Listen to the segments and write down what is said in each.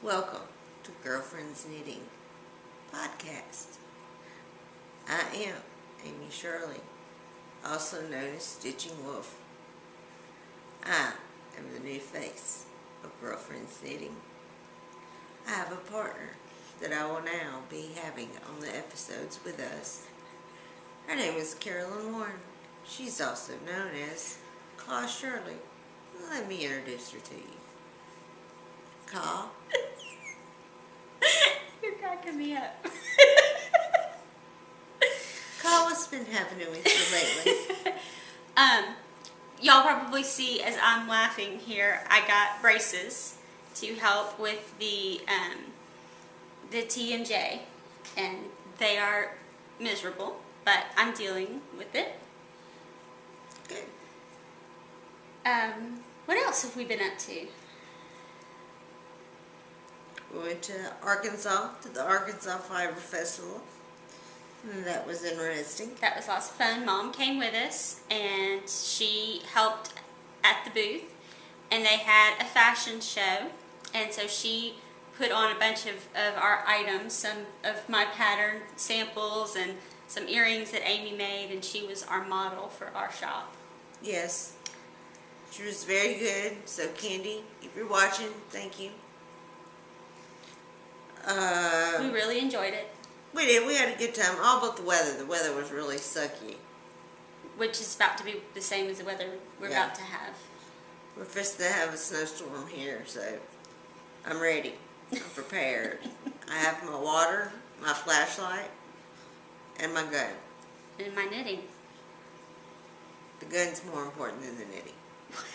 Welcome to Girlfriends Knitting Podcast. I am Amy Shirley, also known as Stitching Wolf. I am the new face of Girlfriends Knitting. I have a partner that I will now be having on the episodes with us. Her name is Carolyn Warren. She's also known as Claw Shirley. Let me introduce her to you. Caw. You're cracking me up. Caw, what's been happening with you lately? Y'all probably see as I'm laughing here, I got braces to help with the T&J, and they are miserable, but I'm dealing with it. Good. What else have we been up to? We went to Arkansas, to the Arkansas Fiber Festival. And that was interesting. That was lots of fun. Mom came with us, and she helped at the booth, and they had a fashion show, and so she put on a bunch of our items, some of my pattern samples and some earrings that Amy made, and she was our model for our shop. Yes. She was very good. So, Candy, if you're watching, thank you. We really enjoyed it. We did. We had a good time. All but the weather. The weather was really sucky. Which is about to be the same as the weather we're about to have. We're supposed to have a snowstorm here, so I'm ready. I'm prepared. I have my water, my flashlight, and my gun. And my knitting. The gun's more important than the knitting.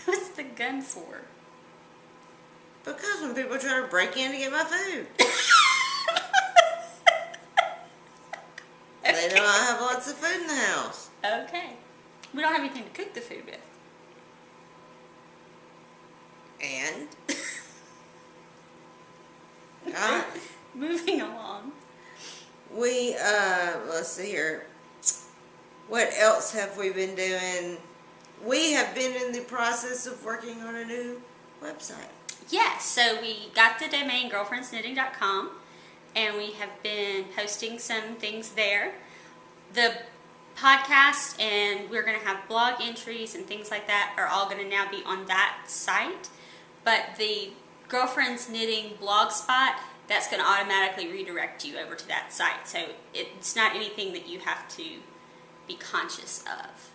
What's the gun for? Because when people try to break in to get my food. They know I have lots of food in the house. Okay. We don't have anything to cook the food with. And? Alright. Moving along. We, let's see here. What else have we been doing? We have been in the process of working on a new website. Yes, so we got the domain girlfriendsknitting.com, and we have been posting some things there. The podcast, and we're going to have blog entries and things like that, are all going to now be on that site. But the Girlfriends Knitting blog spot, that's going to automatically redirect you over to that site. So it's not anything that you have to be conscious of.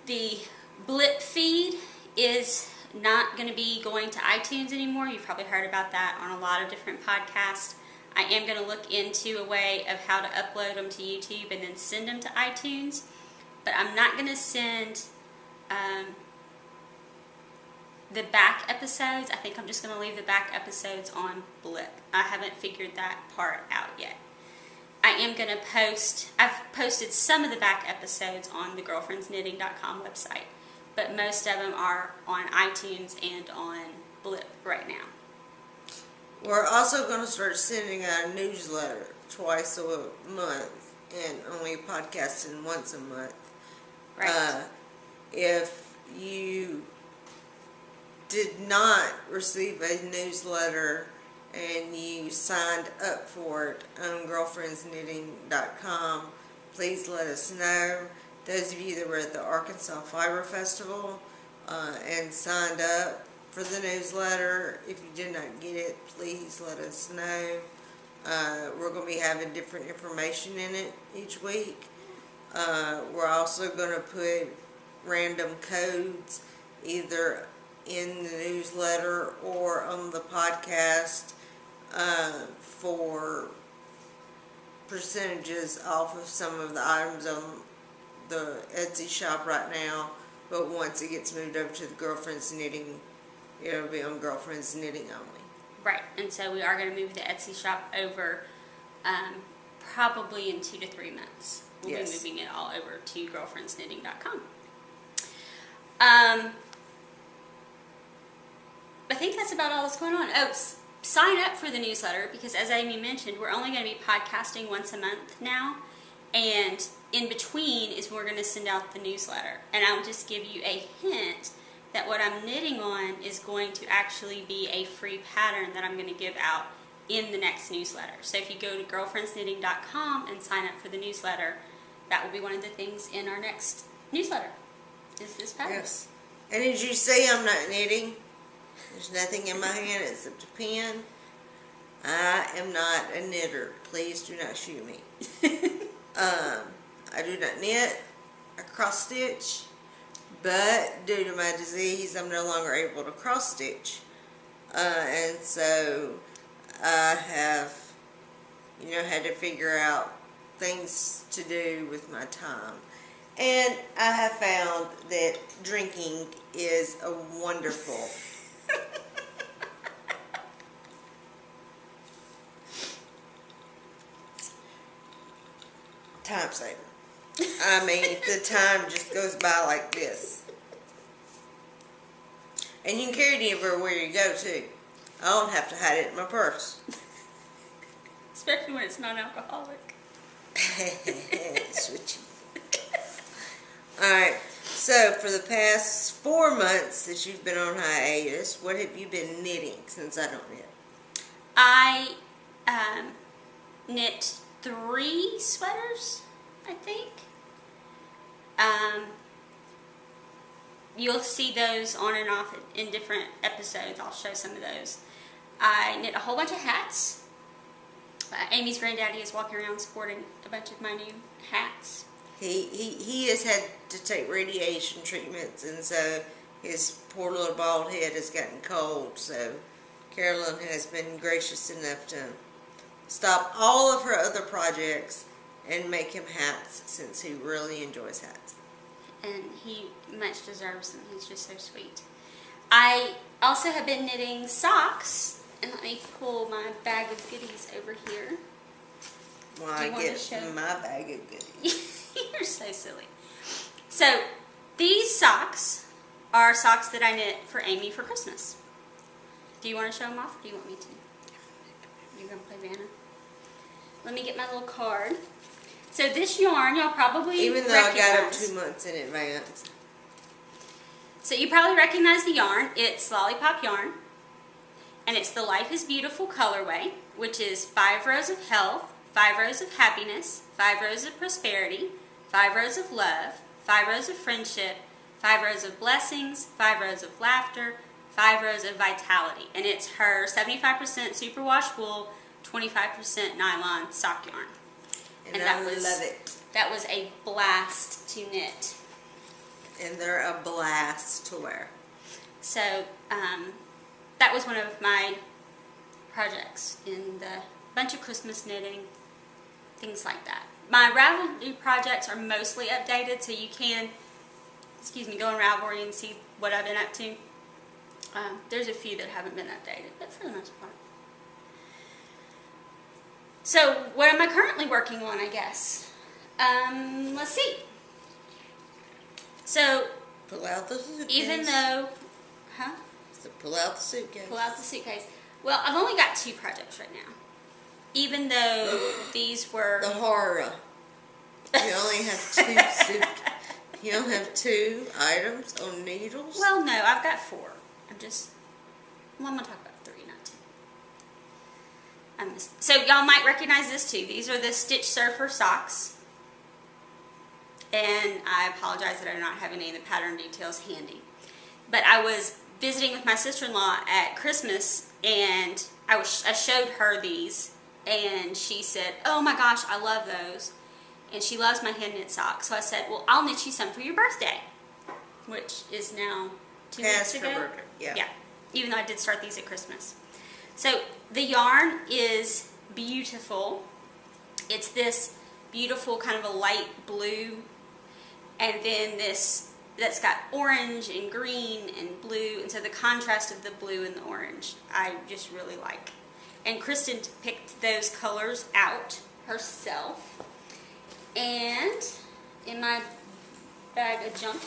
The Blip feed is not going to be going to iTunes anymore. You've probably heard about that on a lot of different podcasts. I am going to look into a way of how to upload them to YouTube and then send them to iTunes. But I'm not going to send the back episodes. I think I'm just going to leave the back episodes on Blip. I haven't figured that part out yet. I am going to I've posted some of the back episodes on the girlfriendsknitting.com website, but most of them are on iTunes and on Blip right now. We're also going to start sending out a newsletter twice a month and only podcasting once a month. Right. If you did not receive a newsletter and you signed up for it on girlfriendsknitting.com, please let us know. Those of you that were at the Arkansas Fiber Festival and signed up for the newsletter, if you did not get it, please let us know. We're going to be having different information in it each week. We're also going to put random codes either in the newsletter or on the podcast for percentages off of some of the items on the Etsy shop right now, but once it gets moved over to the Girlfriends Knitting, it'll be on Girlfriends Knitting only. Right, and so we are going to move the Etsy shop over probably in 2 to 3 months. We'll be moving it all over to girlfriendsknitting.com. I think that's about all that's going on. Oh, sign up for the newsletter, because as Amy mentioned, we're only going to be podcasting once a month now, and in between is when we're going to send out the newsletter. And I'll just give you a hint that what I'm knitting on is going to actually be a free pattern that I'm going to give out in the next newsletter. So if you go to girlfriendsknitting.com and sign up for the newsletter, that will be one of the things in our next newsletter, is this pattern. Yes. And as you say, I'm not knitting. There's nothing in my hand except a pen. I am not a knitter. Please do not shoot me. I do not knit or cross stitch, but due to my disease, I'm no longer able to cross stitch. And so I have, had to figure out things to do with my time. And I have found that drinking is a wonderful time saver. I mean, the time just goes by like this. And you can carry it everywhere you go, too. I don't have to hide it in my purse. Especially when it's non-alcoholic. Switchy. Alright, so for the past 4 months that you've been on hiatus, what have you been knitting since I don't knit? I knit 3 sweaters, I think. You'll see those on and off in different episodes. I'll show some of those. I knit a whole bunch of hats. Amy's granddaddy is walking around sporting a bunch of my new hats. He has had to take radiation treatments, and so his poor little bald head has gotten cold. So Carolyn has been gracious enough to stop all of her other projects and make him hats, since he really enjoys hats. And he much deserves them. He's just so sweet. I also have been knitting socks. And let me pull my bag of goodies over here. Well, I get my bag of goodies. You're so silly. So, these socks are socks that I knit for Amy for Christmas. Do you want to show them off, or do you want me to? You're going to play Vanna? Let me get my little card. So this yarn, y'all probably Even though recognize. I got them 2 months in advance. So you probably recognize the yarn. It's Lollipop yarn. And it's the Life is Beautiful colorway, which is 5 rows of health, 5 rows of happiness, 5 rows of prosperity, 5 rows of love, 5 rows of friendship, 5 rows of blessings, 5 rows of laughter, 5 rows of vitality. And it's her 75% superwash wool, 25% nylon sock yarn. And I love it. That was a blast to knit. And they're a blast to wear. So, that was one of my projects in the bunch of Christmas knitting, things like that. My Ravelry projects are mostly updated, so you can, go in Ravelry and see what I've been up to. There's a few that haven't been updated, but for the most part. So, what am I currently working on, I guess? Let's see. So, Pull out the suitcase. even though, So pull out the suitcase. Pull out the suitcase. Well, I've only got 2 projects right now. Even though these were... The horror. You only have 2 You don't have 2 items on needles? Well, no, I've got 4. I'm going to talk about 3, not 2. So y'all might recognize this too. These are the Stitch Surfer socks. And I apologize that I do not have any of the pattern details handy. But I was visiting with my sister-in-law at Christmas, and I showed her these, and she said, "Oh my gosh, I love those." And she loves my hand knit socks. So I said, "Well, I'll knit you some for your birthday," which is now 2 weeks ago. Her birthday. Yeah. Even though I did start these at Christmas. So the yarn is beautiful. It's this beautiful kind of a light blue, and then this that's got orange and green and blue, and so the contrast of the blue and the orange I just really like. And Kristen picked those colors out herself. And in my bag of junk,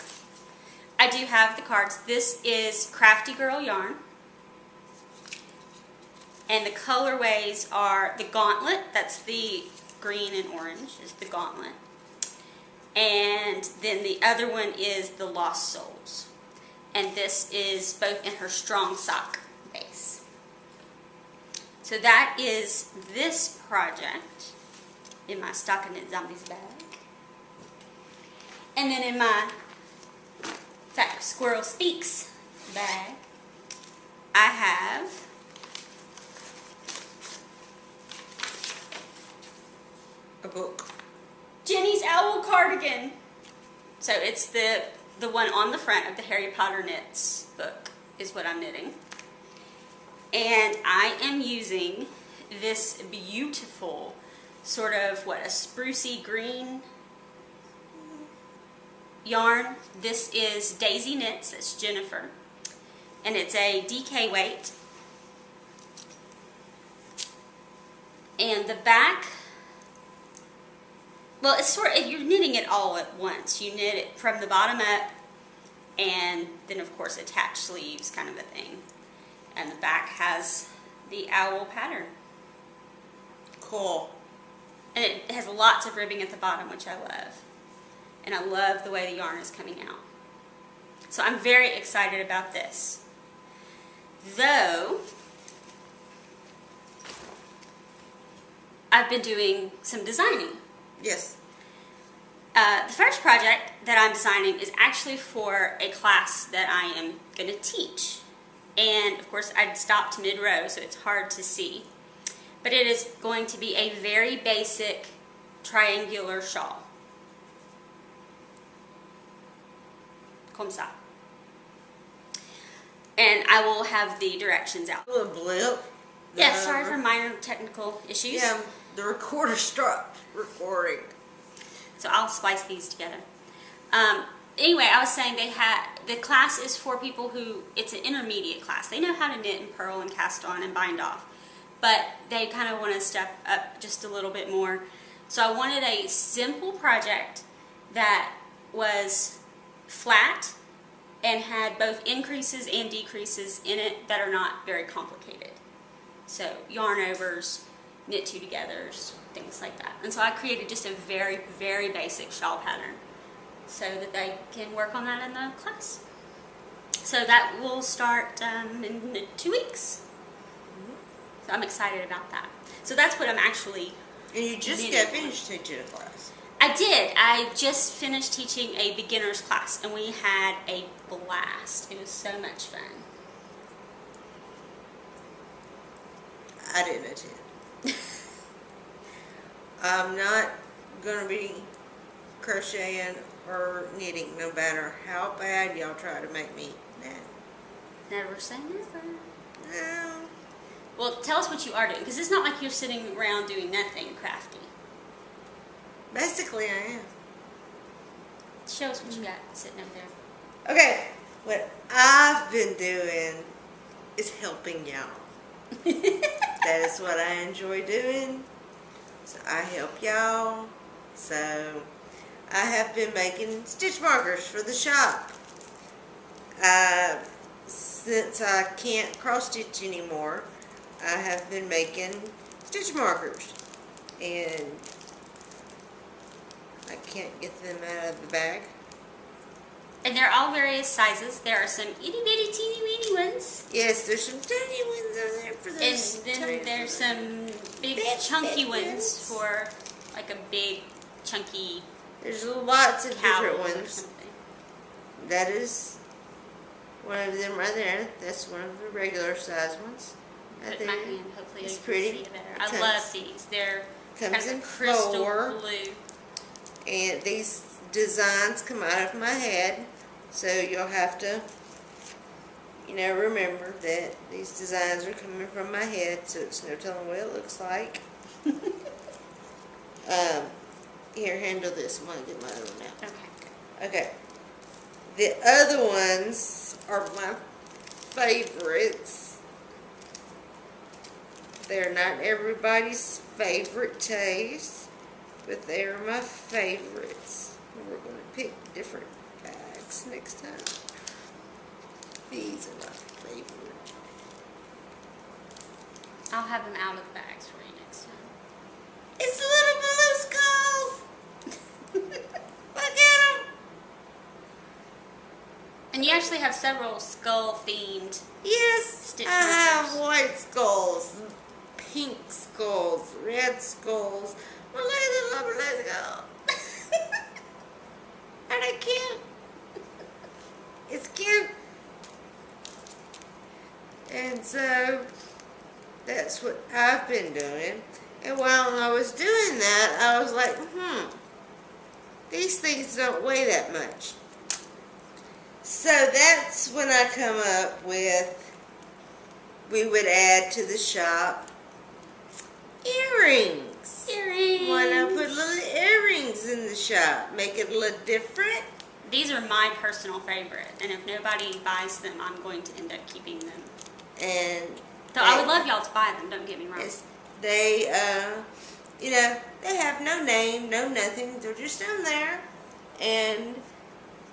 I do have the cards. This is Crafty Girl yarn. And the colorways are the Gauntlet, that's the green and orange, is the Gauntlet. And then the other one is the Lost Souls. and this is both in her strong sock base. So that is this project in my Stocking Knit Zombies bag. And then in my Fat Squirrel Speaks bag, I have A book. Jenny's Owl Cardigan. So it's the one on the front of the Harry Potter Knits book is what I'm knitting. And I am using this beautiful sort of, a sprucey green yarn. This is Daisy Knits, that's Jennifer. And it's a DK weight. And the back, well, it's you're knitting it all at once. You knit it from the bottom up, and then of course attach sleeves kind of a thing. And the back has the owl pattern. Cool. And it has lots of ribbing at the bottom, which I love. And I love the way the yarn is coming out. So I'm very excited about this. Though, I've been doing some designing. Yes. The first project that I'm designing is actually for a class that I am going to teach. And of course I'd stopped mid-row, so it's hard to see. But it is going to be a very basic triangular shawl. Comme ça. And I will have the directions out. A little blip. Yes, sorry for minor technical issues. Yeah, the recorder stopped recording. So I'll splice these together. Anyway, I was saying the class is for people who, it's an intermediate class. They know how to knit and purl and cast on and bind off. But they kind of want to step up just a little bit more. So I wanted a simple project that was flat and had both increases and decreases in it that are not very complicated. So yarn overs, knit two togethers, things like that. And so I created just a very, very basic shawl pattern so that they can work on that in the class. So that will start in 2 weeks. So I'm excited about that. So that's what I'm actually And you just knitting got on. finished teaching a class. I did. I just finished teaching a beginner's class, and we had a blast. It was so much fun. I didn't attend. I'm not going to be crocheting or knitting no matter how bad y'all try to make me knit. Never say never. No. Well, tell us what you are doing, because it's not like you're sitting around doing nothing crafty. Basically, I am. Show us what you got sitting over there. Okay, what I've been doing is helping y'all. That is what I enjoy doing. So I help y'all. So I have been making stitch markers for the shop. Since I can't cross stitch anymore, I have been making stitch markers. And I can't get them out of the bag. And they're all various sizes. There are some itty bitty teeny weeny ones. Yes, there's some tiny ones on there for And those. then there's some big Bits, chunky bits, ones bits. for like a big chunky There's lots of cowl different or ones. something. That is one of them right there. That's one of the regular size ones. Right Put there. my hand, hopefully It's you can pretty. see it better. It I comes- love these. They're comes kind of in crystal 4. blue. And these designs come out of my head. So you'll have to, remember that these designs are coming from my head. So it's no telling what it looks like. Here, handle this. I'm going to get my other one out. Okay. Okay. The other ones are my favorites. They're not everybody's favorite taste, but they're my favorites. We're going to pick different bags next time. These are my favorite. I'll have them out of the bags for you next time. It's little blue skulls! Look at them! And you actually have several skull themed. Yes, Stitch I have markers. white skulls, pink skulls, red skulls. Well, let's go. Are they cute? It's cute. And so that's what I've been doing. And while I was doing that, I was like, these things don't weigh that much. So that's when I come up with, we would add to the shop earrings. Earrings. Why not put little earrings in the shop? Make it look different. These are my personal favorite, and if nobody buys them, I'm going to end up keeping them. And So I would love y'all to buy them, don't get me wrong. they, they have no name, no nothing. They're just on there. And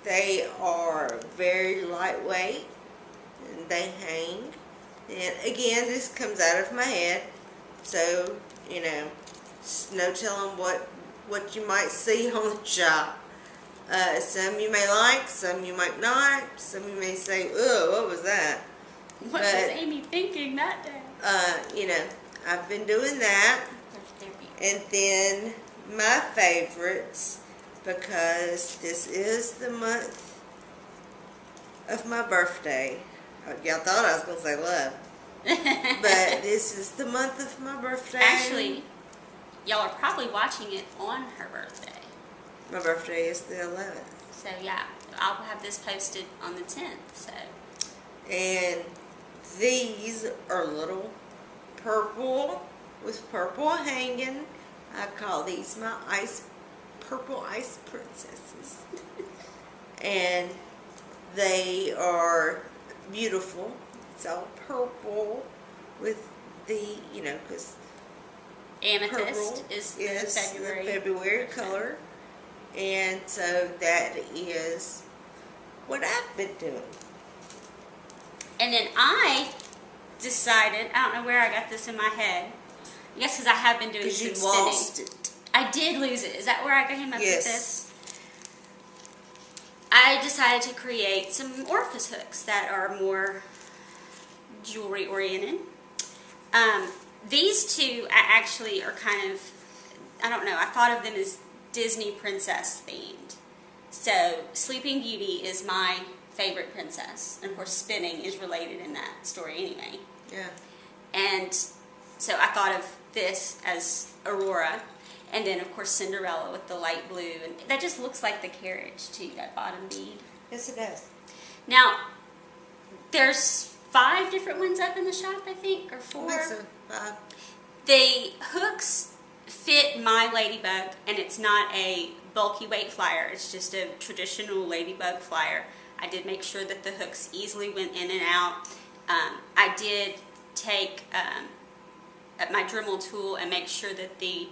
they are very lightweight. And they hang. And again, this comes out of my head. So, no telling what you might see on the shop. Some you may like, some you might not. Some you may say, "Oh, what was that?" What was Amy thinking that day? I've been doing that. And then my favorites, because this is the month of my birthday. Y'all thought I was going to say love. But this is the month of my birthday. Actually, y'all are probably watching it on her birthday. My birthday is the 11th. So yeah, I'll have this posted on the 10th. So. And these are little purple with purple hanging. I call these my purple ice princesses. And they are beautiful. It's all purple with the, because Amethyst is the February color. And so that is what I've been doing. And then I decided, I don't know where I got this in my head. I guess because I have been doing some Because spinning. you lost it. I did lose it. Is that where I came up with Yes. this? I decided to create some orifice hooks that are more jewelry oriented. These two actually are kind of, I don't know, I thought of them as Disney princess themed. So Sleeping Beauty is my favorite princess, and of course spinning is related in that story anyway. Yeah. And so I thought of this as Aurora, and then of course Cinderella with the light blue, and that just looks like the carriage too, that bottom bead. Yes, it does. Now, there's 5 different ones up in the shop, I think, or 4. I think so. The hooks fit my ladybug, and it's not a bulky weight flyer. It's just a traditional ladybug flyer. I did make sure that the hooks easily went in and out. I did take my Dremel tool and make sure that the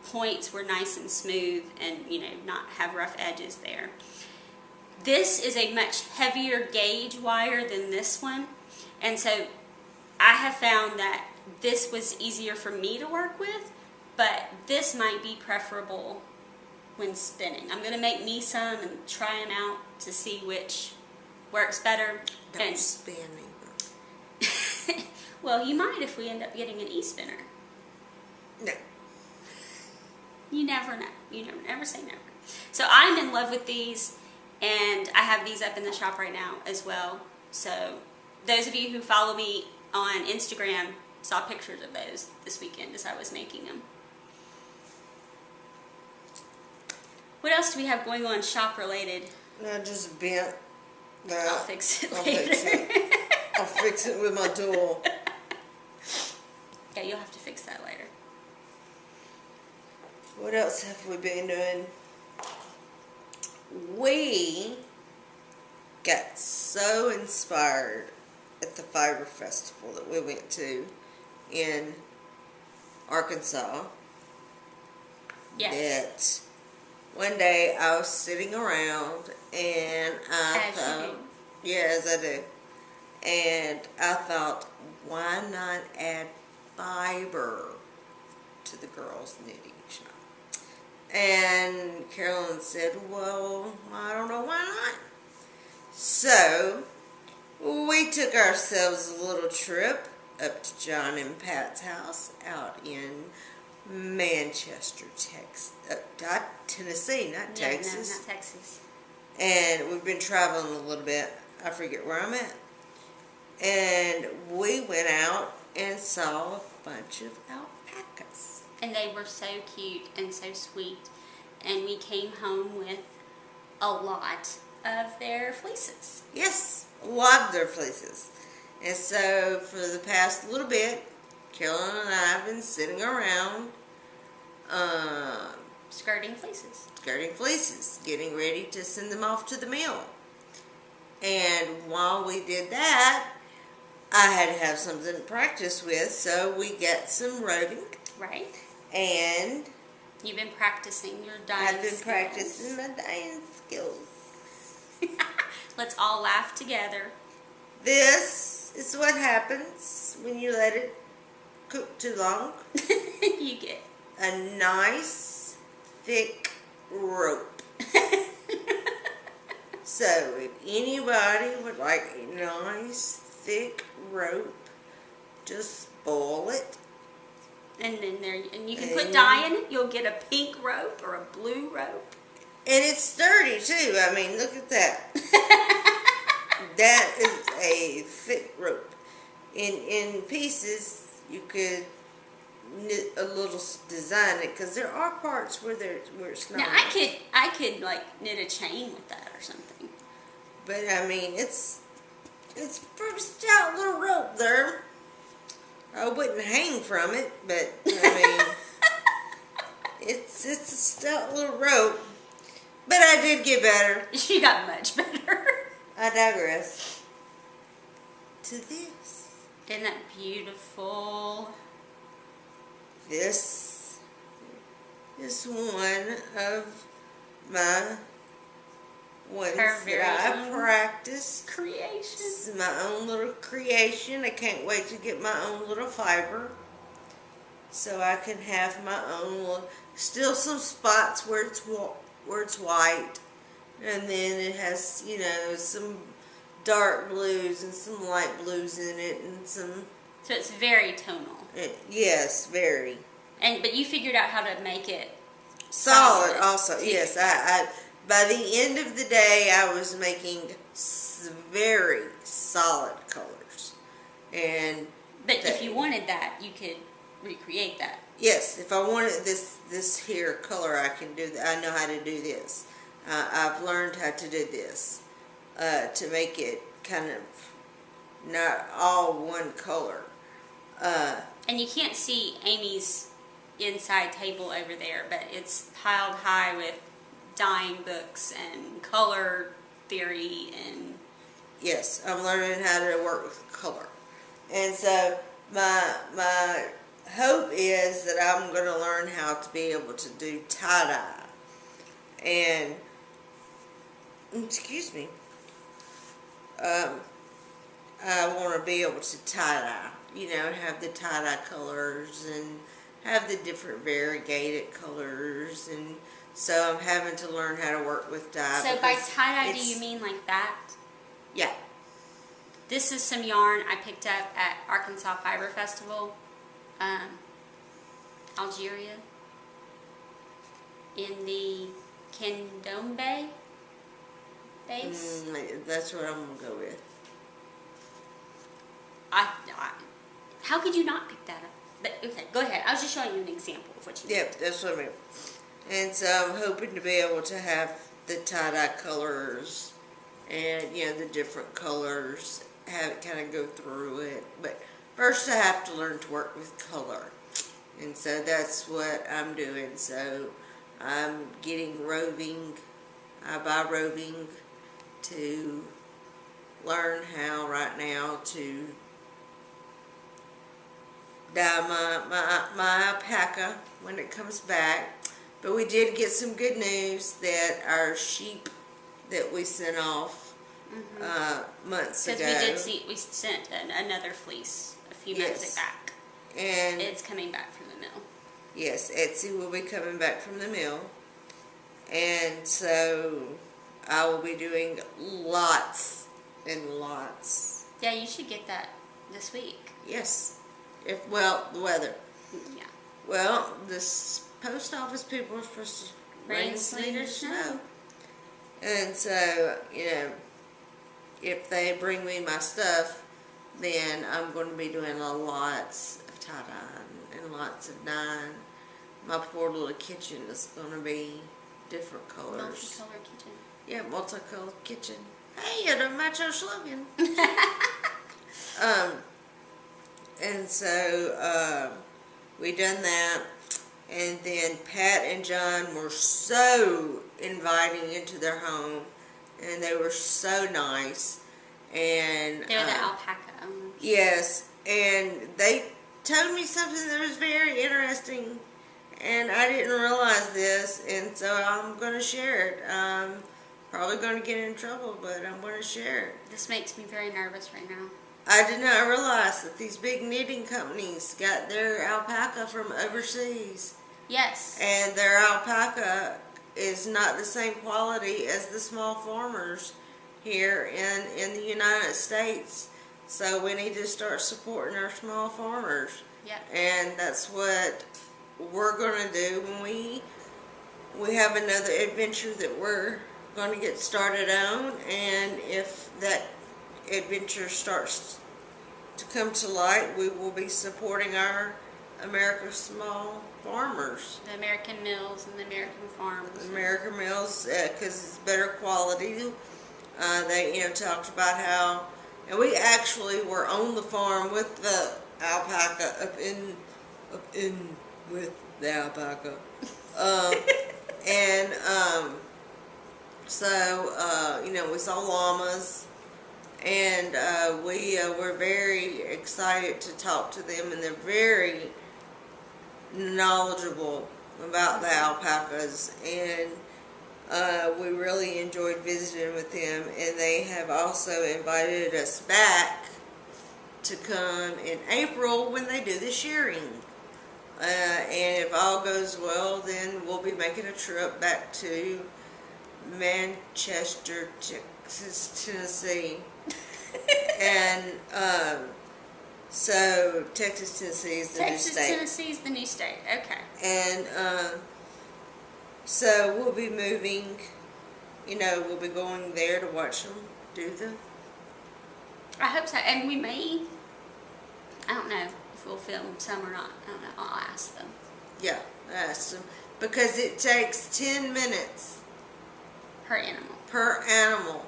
points were nice and smooth and, not have rough edges there. This is a much heavier gauge wire than this one, and so I have found that this was easier for me to work with, but this might be preferable when spinning. I'm going to make me some and try them out to see which works better. Don't spin either. Well, you might if we end up getting an e-spinner. No. You never know. You never say never. So I'm in love with these, and I have these up in the shop right now as well. So those of you who follow me on Instagram saw pictures of those this weekend as I was making them. What else do we have going on shop related? No, just bent. I'll fix it I'll later. fix it. I'll fix it with my tool. Yeah, you'll have to fix that later. What else have we been doing? We got so inspired at the Fiber Festival that we went to in Arkansas. Yes. That one day I was sitting around and I As you thought, yes, I do. And I thought, why not add fiber to the girls' knitting shop? And Carolyn said, well, I don't know why not. So, we took ourselves a little trip up to John and Pat's house out in Manchester, Texas. Not Tennessee, not Texas. No, not Texas. And we've been traveling a little bit. I forget where I'm at. And we went out and saw a bunch of alpacas. And they were so cute and so sweet. And we came home with a lot of their fleeces. Yes, a lot of their fleeces. And so for the past little bit, Carolyn and I have been sitting around Skirting fleeces. skirting fleeces, getting ready to send them off to the mill. And while we did that, I had to have something to practice with, so we got some roving. Right. And You've been practicing your dyeing I've been skills. practicing my dyeing skills. Let's all laugh together. This is what happens when you let it cook too long. You get A nice, thick rope. So, if anybody would like a nice, thick rope, just boil it. and then there and you can And- put dye in it. You'll get a pink rope or a blue rope. And it's sturdy, too. I mean, look at that. That is a thick rope. In pieces, you could knit a little design it, because there are parts where it's not. Now I could like knit a chain with that or something. But I mean, it's a pretty stout little rope there. I wouldn't hang from it, but I mean, it's a stout little rope. But I did get better. She got much better. I digress. To this. Isn't that beautiful? This is one of my ones Her very that I own practiced. Creation. This is my own little creation. I can't wait to get my own little fiber, so I can have my own little, still some spots where it's white, and then it has, some dark blues and some light blues in it, and some, So it's very tonal. yes, very But you figured out how to make it solid also. too. Yes, I by the end of the day, I was making very solid colors. And But if you wanted that, you could recreate that. yes, if I wanted this here color, I can do that. I know how to do this. I've learned how to do this to make it kind of not all one color. And you can't see Amy's inside table over there, but it's piled high with dyeing books and color theory and Yes, I'm learning how to work with color. And so my hope is that I'm going to learn how to be able to do tie-dye. And, excuse me, I want to be able to tie-dye, have the tie-dye colors and have the different variegated colors. And so I'm having to learn how to work with dye. so by because tie-dye, do it's- you mean like that? Yeah. This is some yarn I picked up at Arkansas Fiber Festival, Algeria, in the Candombe base. That's what I'm going to go with. How could you not pick that up? But okay, go ahead. I was just showing you an example of what you did. Yep, that's what I mean. And so I'm hoping to be able to have the tie-dye colors and, the different colors, have it kind of go through it. But first I have to learn to work with color. And so that's what I'm doing. So I'm getting roving. I buy roving to learn how right now to dye my alpaca when it comes back. But we did get some good news that our sheep that we sent off months ago. Because we sent another fleece a few months Yes. back. And It's coming back from the mill. yes, Etsy will be coming back from the mill. And so I will be doing lots and lots. Yeah, you should get that this week. Yes. The weather. Yeah. Well, this post office people are supposed to Rain, sleet, or snow. And so, if they bring me my stuff, then I'm going to be doing lots of tie-dye and lots of dyeing. My poor little kitchen is going to be different colors. Multicolored kitchen. Yeah, multicolored kitchen. Hey, you don't match our slogan. And so we done that, and then Pat and John were so inviting into their home, and they were so nice. And They're the alpaca owners. yes, and they told me something that was very interesting, and I didn't realize this, and so I'm going to share it. Probably going to get in trouble, but I'm going to share it. This makes me very nervous right now. I did not realize that these big knitting companies got their alpaca from overseas. Yes. And their alpaca is not the same quality as the small farmers here in the United States. So we need to start supporting our small farmers. Yep. And that's what we're going to do when we have another adventure that we're going to get started on. And if that adventure starts to come to light, we will be supporting our America's small farmers. The American mills and the American farms. American mills, because it's better quality. They talked about how, and we actually were on the farm with the alpaca up in with the alpaca, and so we saw llamas. And we were very excited to talk to them, and they're very knowledgeable about the alpacas. And we really enjoyed visiting with them. And they have also invited us back to come in April when they do the shearing. And if all goes well, then we'll be making a trip back to Manchester, Texas, Tennessee. And so Texas, Tennessee is the new state. Texas, Tennessee is the new state. Okay. And so we'll be moving. We'll be going there to watch them do the. I hope so. And we may. I don't know if we'll film some or not. I don't know. I'll ask them. Yeah, I asked them because it takes 10 minutes Per animal. per animal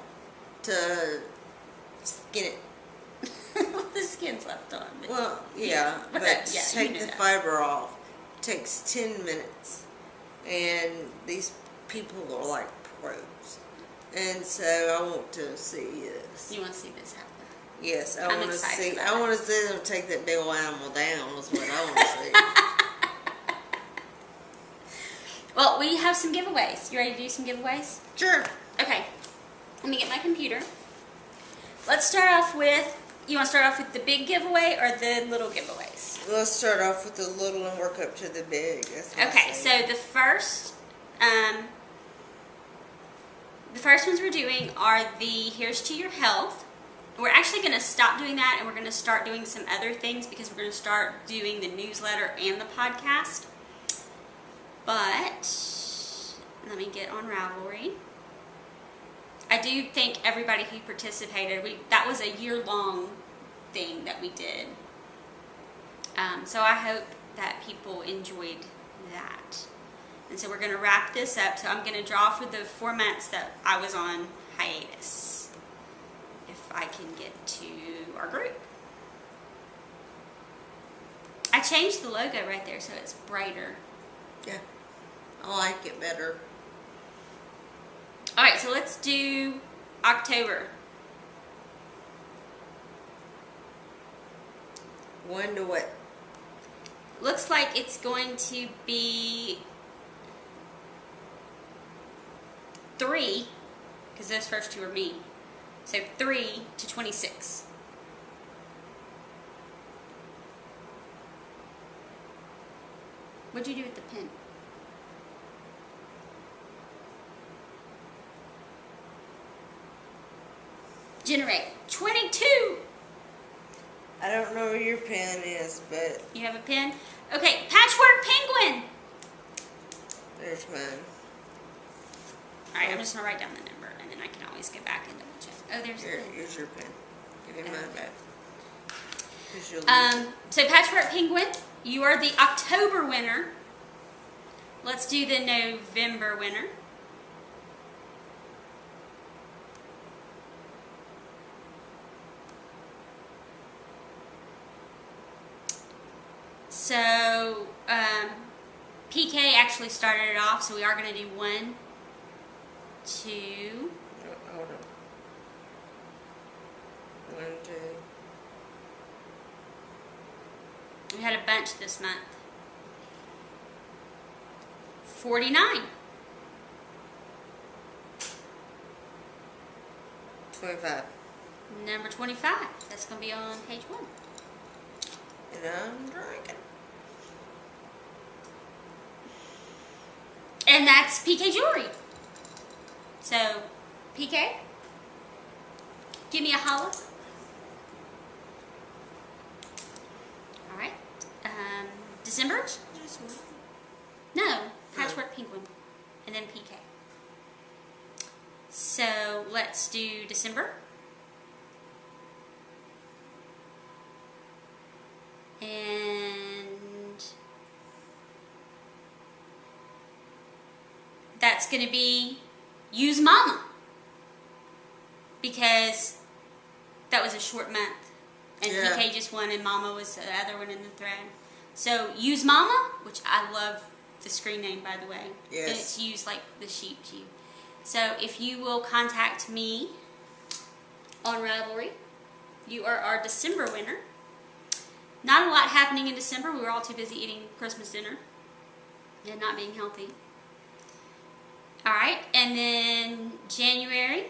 to skin it. The skin's left on. But Well, yeah, but yeah, take you know the that. fiber off. Takes 10 minutes. And these people are like pros. And so I want to see this. You want to see this happen? Yes, I I'm want to excited see. about I it. want to see them take that big old animal down. Is what I want to see. Well, we have some giveaways. You ready to do some giveaways? Sure. Okay. Let me get my computer. Let's start off with. You want to start off with the big giveaway or the little giveaways? Let's start off with the little and work up to the big. That's what I Okay, say. so the first ones we're doing are the Here's to Your Health. We're actually going to stop doing that, and we're going to start doing some other things because we're going to start doing the newsletter and the podcast. But let me get on Ravelry. I do thank everybody who participated. That was a year-long thing that we did. So I hope that people enjoyed that. And so we're going to wrap this up. So I'm going to draw for the 4 months that I was on hiatus. If I can get to our group. I changed the logo right there so it's brighter. Yeah, I like it better. Alright, so let's do October. 1 to what? Looks like it's going to be 3, because those first two are me. So 3 to 26. What'd you do with the pen? Generate 22. I don't know where your pen is, but You have a pen? Okay, Patchwork Penguin. there's mine. All right, I'm just gonna write down the number, and then I can always go back and double check. Oh, there's the pen. Here's your pen. Give me mine Okay. back. 'Cause you'll So Patchwork Penguin, you are the October winner. Let's do the November winner. So PK actually started it off, so we are going to do 1, 2. oh, hold on. 1, 2. We had a bunch this month. 49. 25. Number 25. That's going to be on page 1. And I'm drinking. And that's PK Jewelry. So, PK, give me a holla. All right. December? Just one. No, Patchwork Penguin. And then PK. So, let's do December. And that's going to be Use Mama, because that was a short month, and Yeah. PK just won, and Mama was the other one in the thread. So Use Mama, which I love the screen name, by the way. Yes. And it's used like the sheep. So if you will contact me on Ravelry, you are our December winner. Not a lot happening in December. We were all too busy eating Christmas dinner and not being healthy. All right, and then January.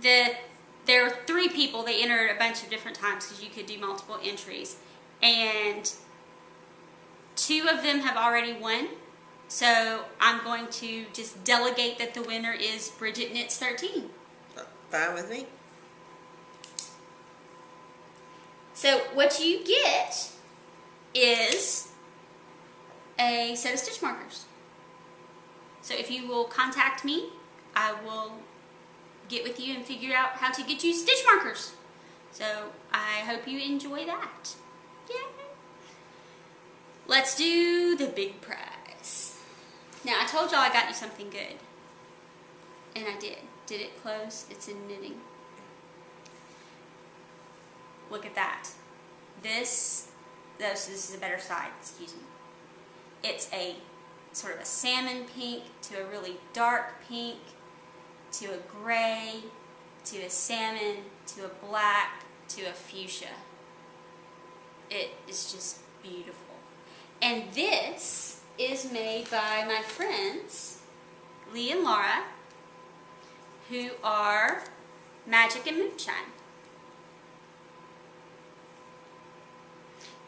There are 3 people. They entered a bunch of different times because you could do multiple entries. And 2 of them have already won. So I'm going to just delegate that the winner is Bridget Knits 13. Fine with me. So what you get is a set of stitch markers. So if you will contact me, I will get with you and figure out how to get you stitch markers. So I hope you enjoy that. Yay! Let's do the big prize. Now I told y'all I got you something good. And I did. Did it close? It's in knitting. Look at that. This is a better side, excuse me. It's a sort of a salmon pink to a really dark pink to a gray to a salmon to a black to a fuchsia. It is just beautiful. And this is made by my friends Lee and Laura, who are Magic and Moonshine.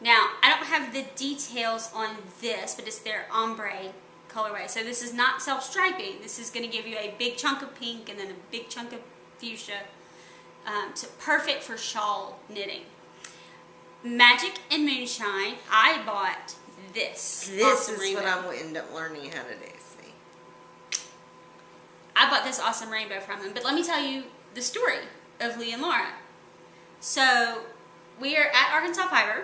Now, I don't have the details on this, but it's their ombre colorway. So this is not self-striping. This is going to give you a big chunk of pink and then a big chunk of fuchsia. So perfect for shawl knitting. Magic and Moonshine, I bought this. This awesome is rainbow. what I'm going to end up learning how to do. See? I bought this awesome rainbow from them. But let me tell you the story of Lee and Laura. So we are at Arkansas Fiber,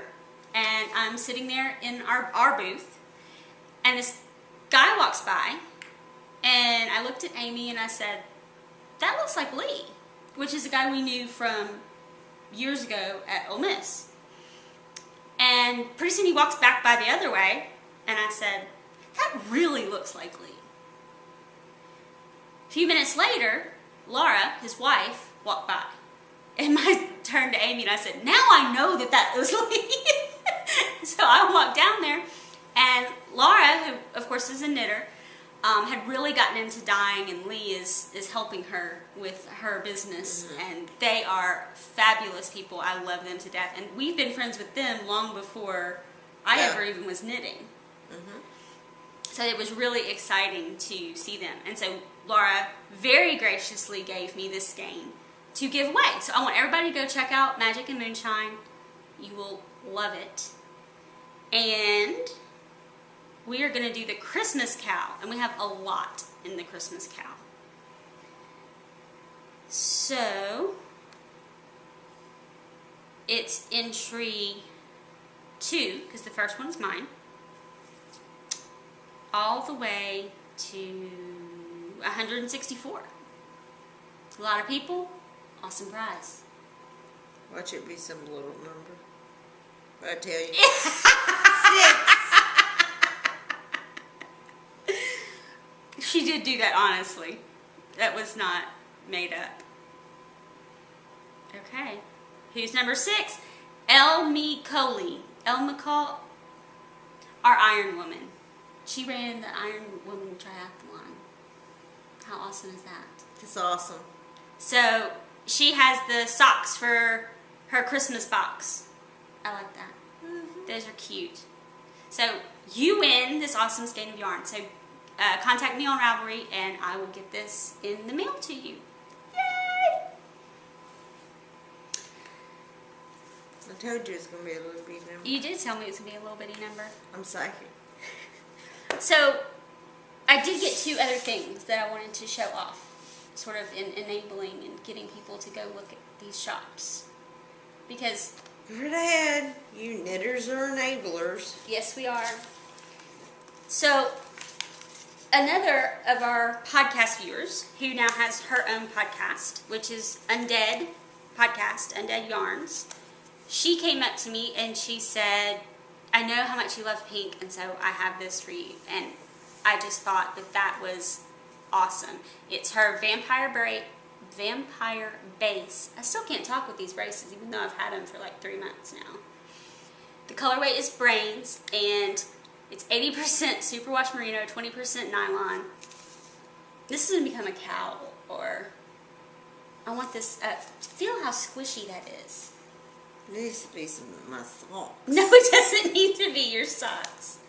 and I'm sitting there in our booth, and this guy walks by, and I looked at Amy and I said, that looks like Lee, which is a guy we knew from years ago at Ole Miss. And pretty soon he walks back by the other way, and I said, that really looks like Lee. A few minutes later, Laura, his wife, walked by. And I turned to Amy and I said, now I know that was Lee. So I walked down there, and Laura, who of course is a knitter, had really gotten into dyeing, and Lee is helping her with her business. Mm-hmm. And they are fabulous people. I love them to death. And we've been friends with them long before I ever even was knitting. Mm-hmm. So it was really exciting to see them. And so Laura very graciously gave me this skein to give away. So I want everybody to go check out Magic and Moonshine. You will love it. And we are going to do the Christmas cow. And we have a lot in the Christmas cow. So it's entry 2, because the first one's mine, all the way to 164. A lot of people, awesome prize. Watch it be some little number. I tell you. 6. She did do that, honestly. That was not made up. Okay. Who's number 6? El McCauley. El McCall, our Iron Woman. She ran the Iron Woman triathlon. How awesome is that? It's awesome. So she has the socks for her Christmas box. I like that. Mm-hmm. Those are cute. So you win this awesome skein of yarn. So contact me on Ravelry and I will get this in the mail to you. Yay! I told you it's going to be a little bitty number. You did tell me it's going to be a little bitty number. I'm psychic. So I did get 2 other things that I wanted to show off, sort of in enabling and getting people to go look at these shops. Because, Go right ahead. You knitters are enablers. yes, we are. So, another of our podcast viewers, who now has her own podcast, which is Undead Podcast, Undead Yarns, she came up to me and she said, I know how much you love pink, and so I have this for you. And I just thought that that was awesome. It's her vampire base. I still can't talk with these braces, even though I've had them for like 3 months now. The colorway is Brains, and it's 80% superwash merino, 20% nylon. This is going to become a cowl, or I want this, feel how squishy that is. It needs to be some of my socks. No, it doesn't need to be your socks.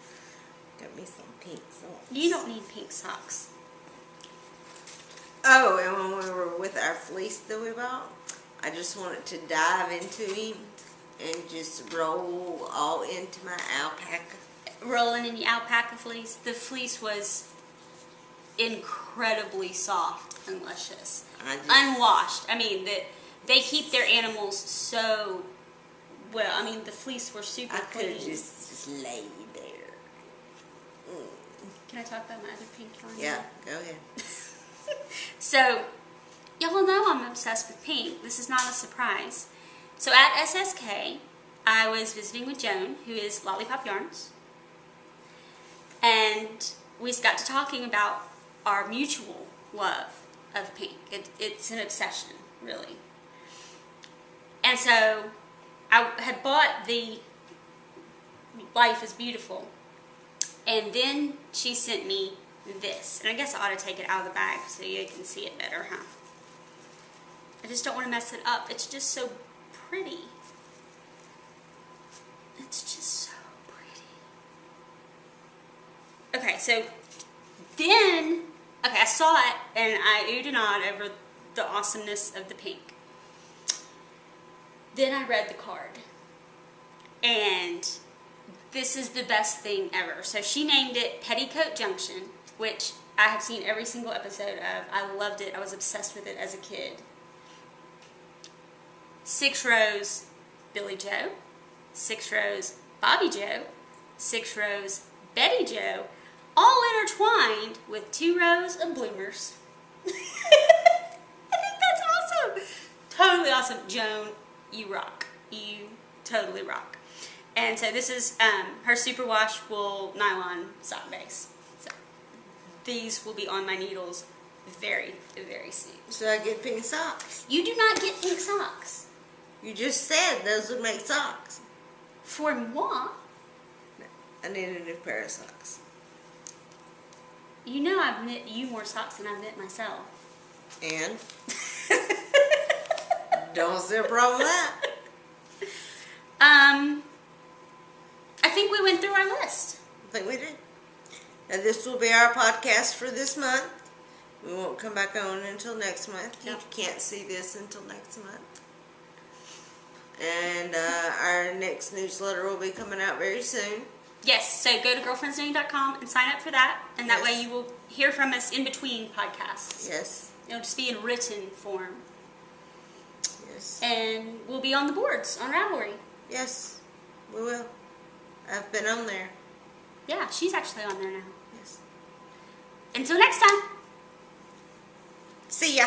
Got me some pink socks. You don't need pink socks. Oh, and when we were with our fleece that we bought, I just wanted to dive into him and just roll all into my alpaca. Rolling in the alpaca fleece. The fleece was incredibly soft and luscious. Unwashed. I mean, they keep their animals so well. I mean, the fleece were super I could clean. have just laid there. Can I talk about my other pink yarn? Yeah, go ahead. So, y'all know I'm obsessed with pink. This is not a surprise. So at SSK, I was visiting with Joan, who is Lollipop Yarns. And we got to talking about our mutual love of pink. It's an obsession, really. And so I had bought the Life is Beautiful. And then she sent me this. And I guess I ought to take it out of the bag so you can see it better, huh? I just don't want to mess it up. It's just so pretty. It's just so pretty. Okay, so then, I saw it and I oohed and awed over the awesomeness of the pink. Then I read the card. And this is the best thing ever. So she named it Petticoat Junction, which I have seen every single episode of. I loved it. I was obsessed with it as a kid. 6 rows Billy Joe, 6 rows Bobby Joe, 6 rows Betty Joe, all intertwined with 2 rows of bloomers. I think that's awesome. Totally awesome. Joan, you rock. You totally rock. And so this is her superwash wool nylon sock base. So these will be on my needles very, very soon. So I get pink socks. You do not get pink socks. You just said those would make socks. For moi, I need a new pair of socks. you know I've knit you more socks than I've knit myself. And? Don't see a problem with that. I think we went through our list. I think we did. Now, this will be our podcast for this month. We won't come back on until next month. Yep. You can't see this until next month. And our next newsletter will be coming out very soon. Yes, so go to girlfriendsknitting.com and sign up for that, and that Yes. way you will hear from us in between podcasts. Yes. It'll just be in written form. Yes. And we'll be on the boards on Ravelry. Yes. We will. I've been on there. Yeah, she's actually on there now. Yes. Until next time. See ya.